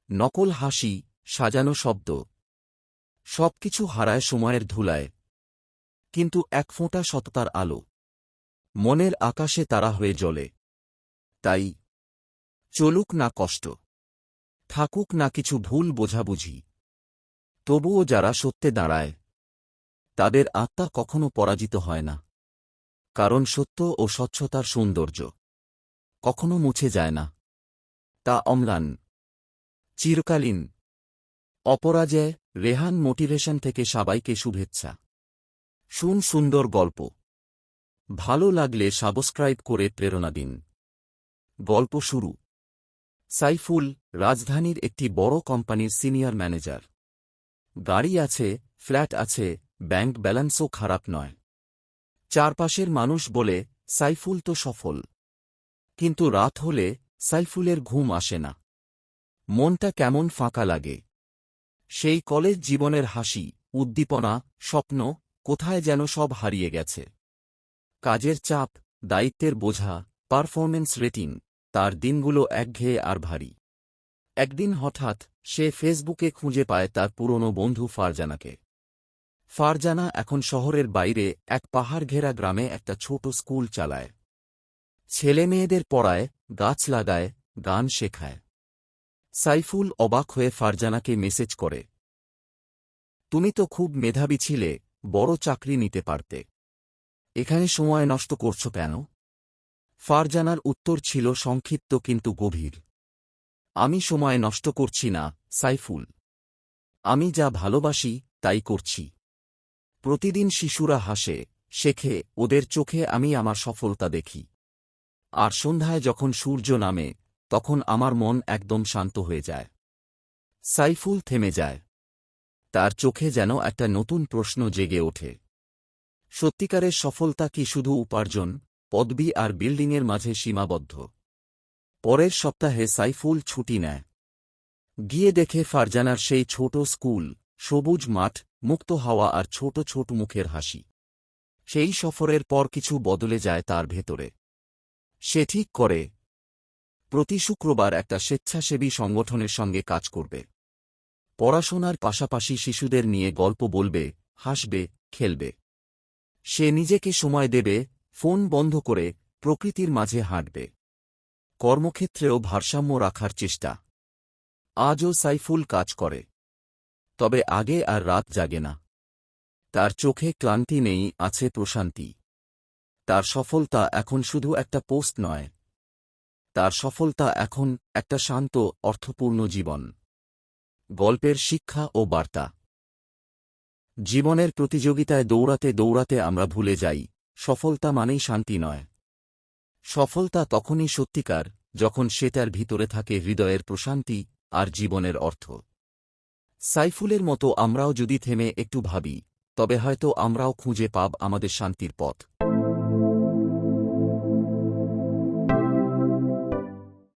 নকল হাসি, সাজানো শব্দ, সবকিছু হারায় সময়ের ধুলায়। কিন্তু এক ফোঁটা সততার আলো মনের আকাশে তারা হয়ে জ্বলে। তাই চলুক না কষ্ট, থাকুক না কিছু ভুল বোঝাবুঝি, তবুও যারা সত্যে দাঁড়ায় তাদের আত্মা কখনো পরাজিত হয় না। কারণ সত্য ও স্বচ্ছতার সৌন্দর্য কখনো মুছে যায় না, তা অম্লান, চিরকালীন। অপরাজয়, রেহান মোটিভেশন থেকে সবাইকে শুভেচ্ছা। শুন সুন্দর গল্প। ভালো লাগলে সাবস্ক্রাইব করে প্রেরণা দিন। গল্প শুরু। সাইফুল রাজধানীর একটি বড় কোম্পানির সিনিয়র ম্যানেজার। গাড়ি আছে, ফ্ল্যাট আছে, ব্যাংক ব্যালেন্সও খারাপ নয়। চারপাশের মানুষ বলে সাইফুল তো সফল। কিন্তু রাত হলে সাইফুলের ঘুম আসে না। মনটা কেমন ফাঁকা লাগে। সেই কলেজ জীবনের হাসি, উদ্দীপনা, স্বপ্ন কোথায় যেন সব হারিয়ে গেছে। কাজের চাপ, দায়িত্বের বোঝা, পারফরমেন্স রেটিং, তার দিনগুলো একঘেয়ে আর ভারী। একদিন হঠাৎ সে ফেসবুকে খুঁজে পায় তার পুরনো বন্ধু ফারজানাকে। ফারজানা এখন শহরের বাইরে এক পাহাড় ঘেরা গ্রামে একটা ছোট স্কুল চালায়। ছেলেমেয়েদের পড়ায়, গাছ লাগায়, গান শেখায়। সাইফুল অবাক হয়ে ফারজানাকে মেসেজ করে, তুমি তো খুব মেধাবী ছিলে, বড় চাকরি নিতে পারতে। এখানে সময় নষ্ট করছো কেন? ফারজানার উত্তর ছিল সংক্ষিপ্ত কিন্তু গভীর। আমি সময় নষ্ট করছি না, সাইফুল। আমি যা ভালোবাসি তাই করছি। প্রতিদিন শিশুরা হাসে, শেখে, ওদের চোখে আমি আমার সফলতা দেখি। আর সন্ধ্যায় যখন সূর্য নামে তখন আমার মন একদম শান্ত হয়ে যায়। সাইফুল থেমে যায়। তার চোখে যেন একটা নতুন প্রশ্ন জেগে ওঠে। সত্যিকারের সফলতা কি শুধু উপার্জন, পদবি আর বিল্ডিংয়ের মাঝে সীমাবদ্ধ? পরের সপ্তাহে সাইফুল ছুটি নেয়। গিয়ে দেখে ফারজানার সেই ছোট স্কুল, সবুজ মাঠ, মুক্ত হাওয়া আর ছোট ছোট মুখের হাসি। সেই সফরের পর কিছু বদলে যায় তার ভেতরে। সে ঠিক করে প্রতি শুক্রবার একটা স্বেচ্ছাসেবী সংগঠনের সঙ্গে কাজ করবে। পড়াশোনার পাশাপাশি শিশুদের নিয়ে গল্প বলবে, হাসবে, খেলবে। সে নিজেকে সময় দেবে, ফোন বন্ধ করে প্রকৃতির মাঝে হাঁটবে। কর্মক্ষেত্রেও ভারসাম্য রাখার চেষ্টা। আজও সাইফুল কাজ করে, তবে আগে আর রাত জাগে না। তার চোখে ক্লান্তি নেই, আছে প্রশান্তি। তার সফলতা এখন শুধু একটা পোস্ট নয়, তার সফলতা এখন একটা শান্ত, অর্থপূর্ণ জীবন। গল্পের শিক্ষা ও বার্তা। জীবনের প্রতিযোগিতায় দৌড়াতে দৌড়াতে আমরা ভুলে যাই, সফলতা মানেই শান্তি নয়। সফলতা তখনই সত্যিকার যখন সেটার ভিতরে থাকে হৃদয়ের প্রশান্তি আর জীবনের অর্থ। সাইফুলের মতো আমরাও যদি থেমে একটু ভাবি, তবে হয়তো আমরাও খুঁজে পাব আমাদের শান্তির পথ।